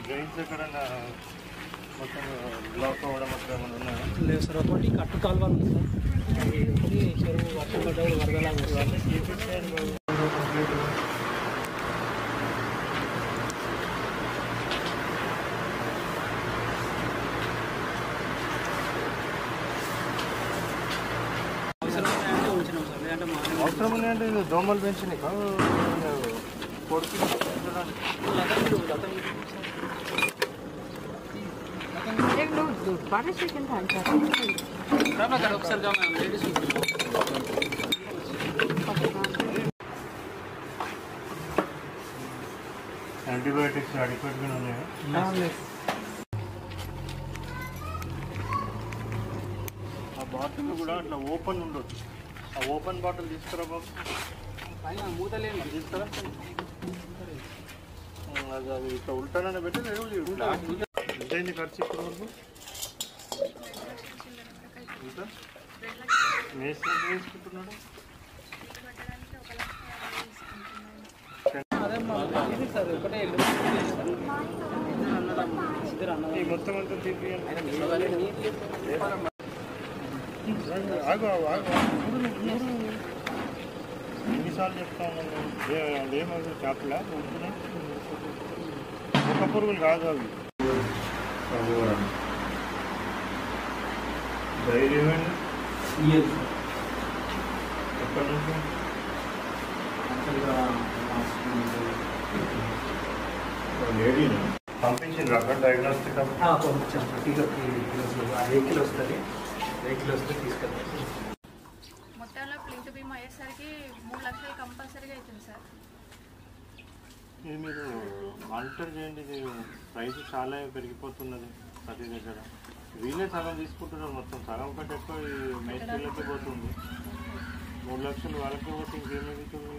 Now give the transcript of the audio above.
Drains ఎక్కడన్నా మొత్తం black అవ్వడం అట్లా ఏమైనా ఉన్నాయా? లేదు సార్, ఒకటి కట్టు కాలువలు ఉంది సార్, ఒకటి చెరువు వర్షం పడ్డ వరదలాగా అవసరం ఉన్నాయంటే దోమలు పెంచినాయి కొడుకు యాంటీబయాటిక్స్ అడిక్వేట్గా ఉన్నాయా? ఆ బాటిల్ కూడా అట్లా ఓపెన్ ఉండదు. ఆ ఓపెన్ బాటిల్ తీసుకురా బాబు, మూతలేదు తీసుకురా. అది ఇట్లా ఉల్టానే పెట్టి ఎంతైంది ఖర్చు ఇప్పుడు వరకు? ఇంకా మేస్త్రి ఎంత తీసుకుంటున్నాడు? ఈ మొత్తం అంతా తిరిగి ఆగు ఆగు ఎన్నిసార్లు చెప్తా ఉన్నాను ఏమవుతుంది చేపలా ఉంటున్నాయి ఒక పురుగులు కాదు అవి. ధైర్యం ఎక్కడి నుంచి లేడీనా పంపించింది అక్కడ డయాగ్నోస్టిక్ పంపించాను. వెహికల్ వస్తుంది, వెహికల్ వస్తే తీసుకెళ్తాను. మొత్తంలో ప్లింక్ బీమా అయ్యేసరికి 3 లక్షలు కంపల్సరీగా అవుతుంది సార్. ఇది మీరు మానిటర్ చేయండి. ఇది ప్రైస్ చాలా పెరిగిపోతున్నది ప్రతి దగ్గర. వీళ్ళే సగం తీసుకుంటున్నారు, మొత్తం సగం కంటే ఎక్కువ మేస్త్రీలకే పోతుంది. 3 లక్షలు వాళ్ళకే పోతే ఇంకేం మిగులుతుంది.